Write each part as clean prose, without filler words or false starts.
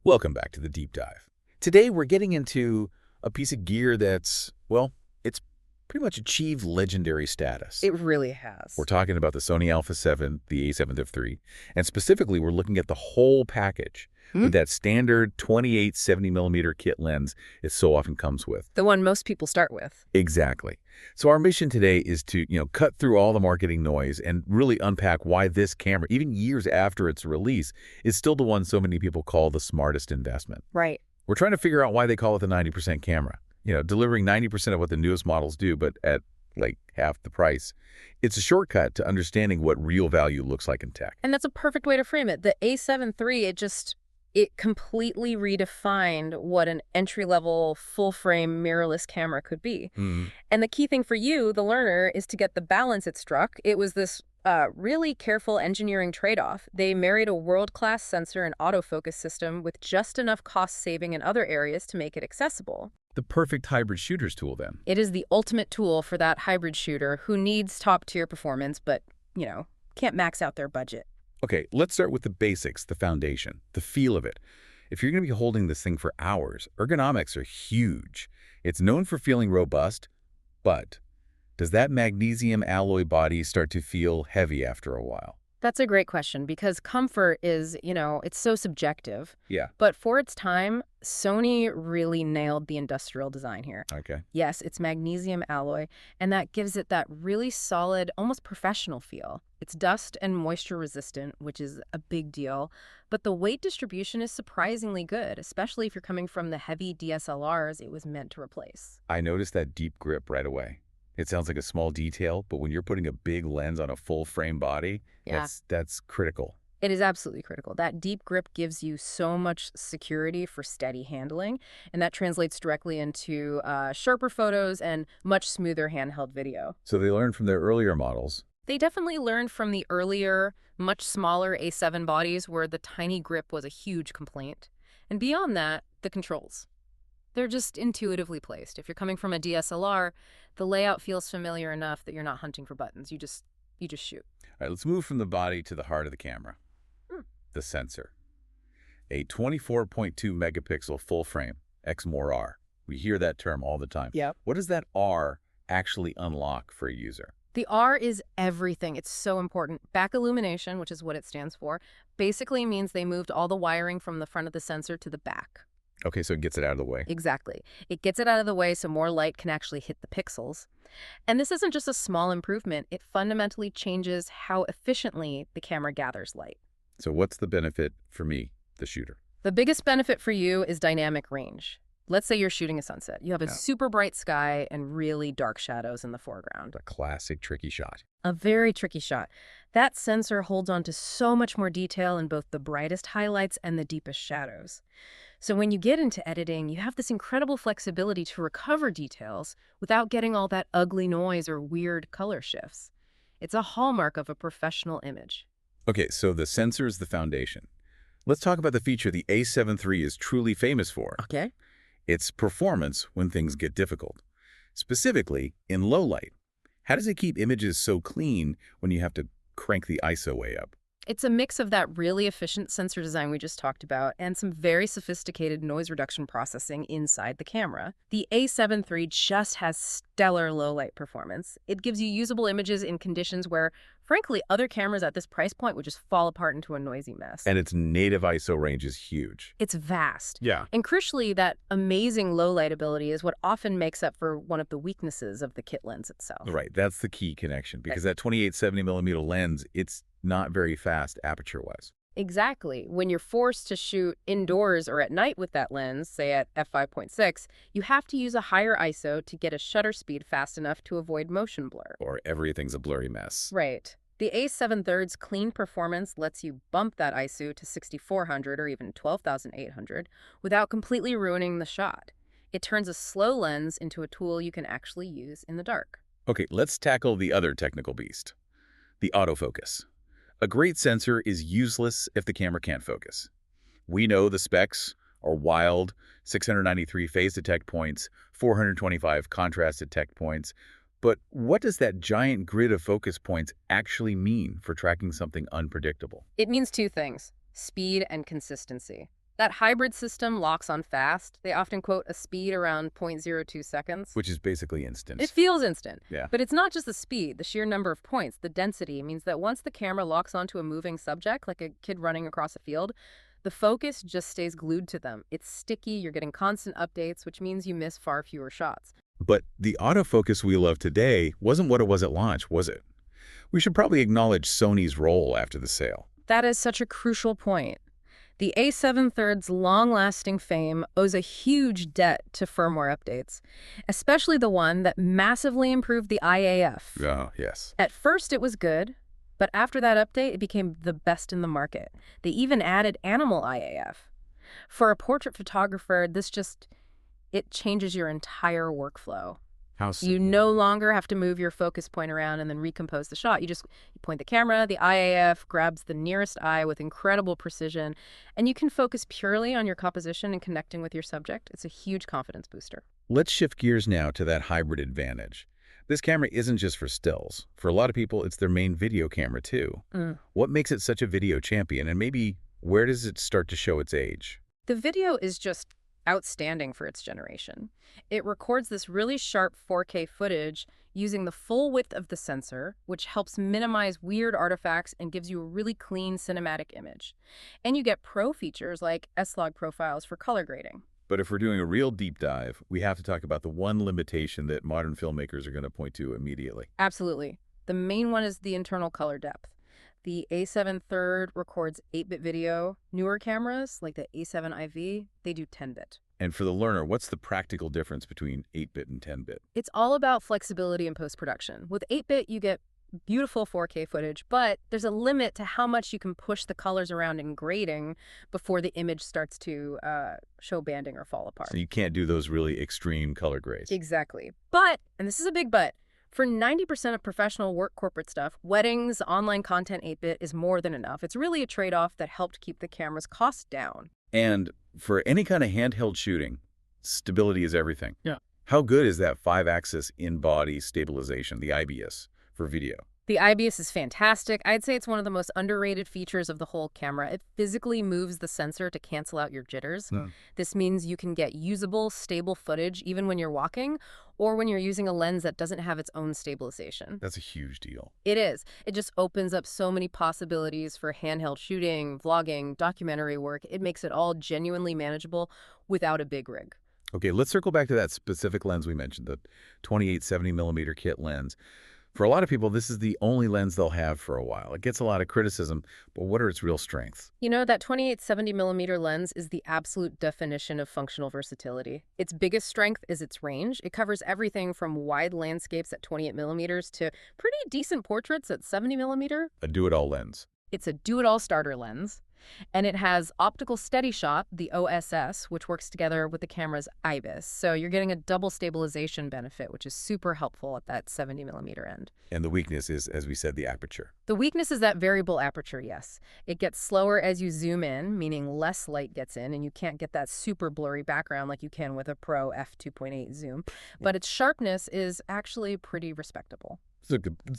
Welcome back to the deep dive. Today we're getting into a piece of gear that's, well, it's pretty much achieved legendary status. It really has. We're talking about the Sony A7, the A7 III, and specifically we're looking at the whole package with that standard 28 70mm kit lens it so often comes with. The one most people start with. Exactly. So our mission today is to, cut through all the marketing noise and really unpack why this camera, even years after its release, is still the one so many people call the smartest investment. Right. We're trying to figure out why they call it the 90% camera. Delivering 90% of what the newest models do, but at like half the price. It's a shortcut to understanding what real value looks like in tech. And that's a perfect way to frame it. The A7 III, it completely redefined what an entry-level, full-frame mirrorless camera could be. And the key thing for you, the learner, is to get the balance it struck. It was this really careful engineering trade-off. They married a world-class sensor and autofocus system with just enough cost saving in other areas to make it accessible. The perfect hybrid shooter's tool, then. It is the ultimate tool for that hybrid shooter who needs top-tier performance but, can't max out their budget. Okay, let's start with the basics, the foundation, the feel of it. If you're going to be holding this thing for hours, ergonomics are huge. It's known for feeling robust, but does that magnesium alloy body start to feel heavy after a while? That's a great question because comfort is, it's so subjective. Yeah. But for its time, Sony really nailed the industrial design here. Okay. Yes, it's magnesium alloy, and that gives it that really solid, almost professional feel. It's dust and moisture resistant, which is a big deal, but the weight distribution is surprisingly good, especially if you're coming from the heavy DSLRs it was meant to replace. I noticed that deep grip right away. It sounds like a small detail, but when you're putting a big lens on a full-frame body, that's critical. It is absolutely critical. That deep grip gives you so much security for steady handling, and that translates directly into sharper photos and much smoother handheld video. So they learned from their earlier models. They definitely learned from the earlier, much smaller A7 bodies where the tiny grip was a huge complaint. And beyond that, the controls. They're just intuitively placed. If you're coming from a DSLR, the layout feels familiar enough that you're not hunting for buttons. You just shoot. All right, let's move from the body to the heart of the camera. The sensor. A 24.2 megapixel full frame, Exmor R. We hear that term all the time. Yep. What does that R actually unlock for a user? The R is everything. It's so important. Back illumination, which is what it stands for, basically means they moved all the wiring from the front of the sensor to the back. Okay, so it gets it out of the way. Exactly. It gets it out of the way so more light can actually hit the pixels. And this isn't just a small improvement. It fundamentally changes how efficiently the camera gathers light. So what's the benefit for me, the shooter? The biggest benefit for you is dynamic range. Let's say you're shooting a sunset. You have a super bright sky and really dark shadows in the foreground. A classic tricky shot. A very tricky shot. That sensor holds on to so much more detail in both the brightest highlights and the deepest shadows. So when you get into editing, you have this incredible flexibility to recover details without getting all that ugly noise or weird color shifts. It's a hallmark of a professional image. Okay, so the sensor is the foundation. Let's talk about the feature the A7 III is truly famous for. Okay. Its performance when things get difficult. Specifically, in low light. How does it keep images so clean when you have to crank the ISO way up? It's a mix of that really efficient sensor design we just talked about and some very sophisticated noise reduction processing inside the camera. The A7 III just has stellar low-light performance. It gives you usable images in conditions where, frankly, other cameras at this price point would just fall apart into a noisy mess. And its native ISO range is huge. It's vast. Yeah. And crucially, that amazing low-light ability is what often makes up for one of the weaknesses of the kit lens itself. Right, that's the key connection, because that 28 70mm lens, it's not very fast aperture-wise. Exactly. When you're forced to shoot indoors or at night with that lens, say at f5.6, you have to use a higher ISO to get a shutter speed fast enough to avoid motion blur. Or everything's a blurry mess. Right. The A7 III's clean performance lets you bump that ISO to 6400 or even 12800 without completely ruining the shot. It turns a slow lens into a tool you can actually use in the dark. Okay, let's tackle the other technical beast, the autofocus. A great sensor is useless if the camera can't focus. We know the specs are wild: 693 phase detect points, 425 contrast detect points. But what does that giant grid of focus points actually mean for tracking something unpredictable? It means two things: speed and consistency. That hybrid system locks on fast. They often quote a speed around 0.02 seconds. Which is basically It instant. feels instant. Yeah. But it's not just the speed. The sheer number of points, the density, means that once the camera locks onto a moving subject, like a kid running across a field, the focus just stays glued to them. It's sticky, you're getting constant updates, which means you miss far fewer shots. But the autofocus we love today wasn't what it was at launch, was it? We should probably acknowledge Sony's role after the sale. That is such a crucial point. The A7 III's long-lasting fame owes a huge debt to firmware updates, especially the one that massively improved the IAF. Oh, yes. At first it was good, but after that update it became the best in the market. They even added animal IAF. For a portrait photographer, it changes your entire workflow. How so? You no longer have to move your focus point around and then recompose the shot. You point the camera, the IAF grabs the nearest eye with incredible precision, and you can focus purely on your composition and connecting with your subject. It's a huge confidence booster. Let's shift gears now to that hybrid advantage. This camera isn't just for stills. For a lot of people, it's their main video camera too. What makes it such a video champion, and maybe where does it start to show its age? The video is just outstanding for its generation. It records this really sharp 4K footage using the full width of the sensor, which helps minimize weird artifacts and gives you a really clean cinematic image. And you get pro features like S-Log profiles for color grading. But if we're doing a real deep dive, we have to talk about the one limitation that modern filmmakers are going to point to immediately. Absolutely. The main one is the internal color depth. The A7 III records 8-bit video. Newer cameras, like the A7 IV, they do 10-bit. And for the learner, what's the practical difference between 8-bit and 10-bit? It's all about flexibility in post-production. With 8-bit, you get beautiful 4K footage, but there's a limit to how much you can push the colors around in grading before the image starts to show banding or fall apart. So you can't do those really extreme color grades. Exactly. But, and this is a big but, for 90% of professional work corporate stuff, weddings, online content 8-bit is more than enough. It's really a trade-off that helped keep the camera's costs down. And for any kind of handheld shooting, stability is everything. Yeah. How good is that 5-axis in-body stabilization, the IBS, for video? The IBS is fantastic. I'd say it's one of the most underrated features of the whole camera. It physically moves the sensor to cancel out your jitters. This means you can get usable, stable footage even when you're walking or when you're using a lens that doesn't have its own stabilization. That's a huge deal. It is. It just opens up so many possibilities for handheld shooting, vlogging, documentary work. It makes it all genuinely manageable without a big rig. Okay, let's circle back to that specific lens we mentioned, the 28-70mm kit lens. For a lot of people, this is the only lens they'll have for a while. It gets a lot of criticism, but what are its real strengths? You know, that 28-70mm lens is the absolute definition of functional versatility. Its biggest strength is its range. It covers everything from wide landscapes at 28mm to pretty decent portraits at 70mm. A do-it-all lens. It's a do-it-all starter lens. And it has optical steady shot, the OSS, which works together with the camera's IBIS. So you're getting a double stabilization benefit, which is super helpful at that 70mm end. And the weakness is, as we said, the aperture. The weakness is that variable aperture, yes. It gets slower as you zoom in, meaning less light gets in, and you can't get that super blurry background like you can with a Pro f2.8 zoom. But its sharpness is actually pretty respectable. It's a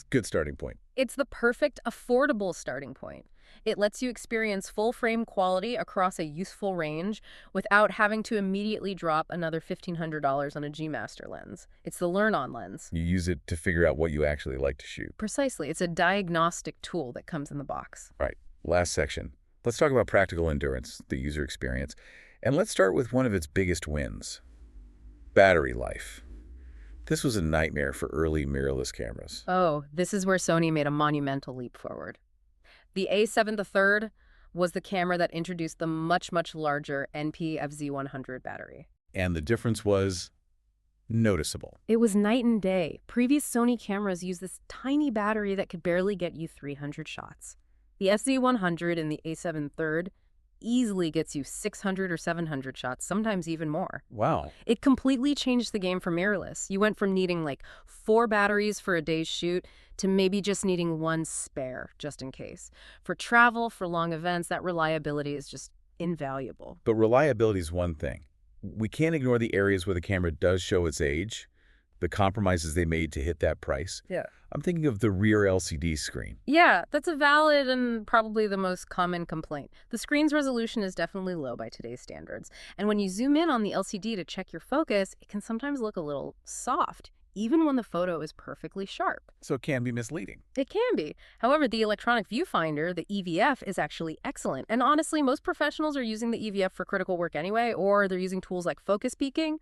good starting point. It's the perfect, affordable starting point. It lets you experience full-frame quality across a useful range without having to immediately drop another $1,500 on a G-Master lens. It's the learn-on lens. You use it to figure out what you actually like to shoot. Precisely. It's a diagnostic tool that comes in the box. Right. Last section. Let's talk about practical endurance, the user experience. And let's start with one of its biggest wins. Battery life. This was a nightmare for early mirrorless cameras. Oh, this is where Sony made a monumental leap forward. The A7 III was the camera that introduced the much, much larger NP-FZ100 battery. And the difference was noticeable. It was night and day. Previous Sony cameras used this tiny battery that could barely get you 300 shots. The FZ100 and the A7 III easily gets you 600 or 700 shots, sometimes even more. Wow. It completely changed the game for mirrorless. You went from needing like 4 batteries for a day's shoot to maybe just needing 1 spare, just in case. For travel, for long events, that reliability is just invaluable. But reliability is one thing. We can't ignore the areas where the camera does show its age. the compromises they made to hit that price. Yeah. I'm thinking of the rear LCD screen. Yeah, that's a valid and probably the most common complaint. The screen's resolution is definitely low by today's standards. And when you zoom in on the LCD to check your focus, it can sometimes look a little soft, even when the photo is perfectly sharp. So it can be misleading. It can be. However, the electronic viewfinder, the EVF, is actually excellent. And honestly, most professionals are using the EVF for critical work anyway, or they're using tools like focus peaking.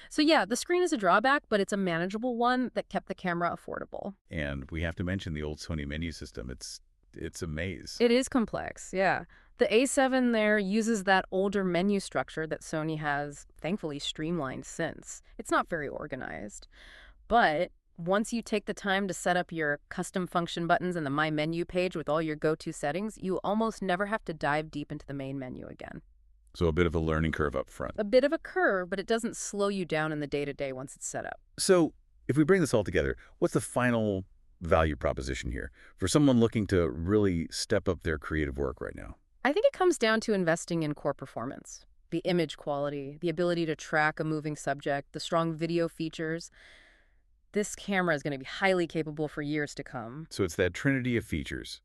So yeah, the screen is a drawback, but it's a manageable one that kept the camera affordable. And we have to mention the old Sony menu system. It's a maze. It is complex, yeah. The A7 there uses that older menu structure that Sony has thankfully streamlined since. It's not very organized. But once you take the time to set up your custom function buttons and the My Menu page with all your go-to settings, you almost never have to dive deep into the main menu again. So a bit of a learning curve up front. A bit of a curve, but it doesn't slow you down in the day-to-day once it's set up. So if we bring this all together, what's the final value proposition here for someone looking to really step up their creative work right now? I think it comes down to investing in core performance. The image quality, the ability to track a moving subject, the strong video features. This camera is going to be highly capable for years to come. So it's that trinity of features.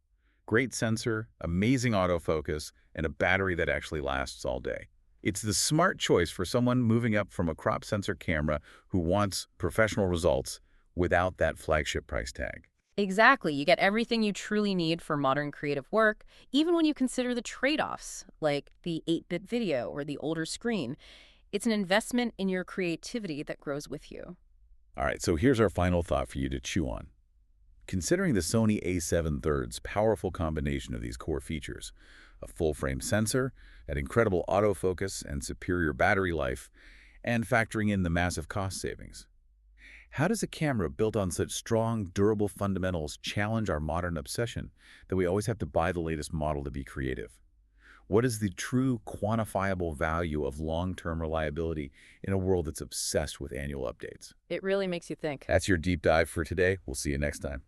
Great sensor, amazing autofocus, and a battery that actually lasts all day. It's the smart choice for someone moving up from a crop sensor camera who wants professional results without that flagship price tag. Exactly. You get everything you truly need for modern creative work, even when you consider the trade-offs, like the 8-bit video or the older screen. It's an investment in your creativity that grows with you. All right, so here's our final thought for you to chew on. Considering the Sony A7 III's powerful combination of these core features, a full-frame sensor, an incredible autofocus, and superior battery life, and factoring in the massive cost savings, how does a camera built on such strong, durable fundamentals challenge our modern obsession that we always have to buy the latest model to be creative? What is the true quantifiable value of long-term reliability in a world that's obsessed with annual updates? It really makes you think. That's your deep dive for today. We'll see you next time.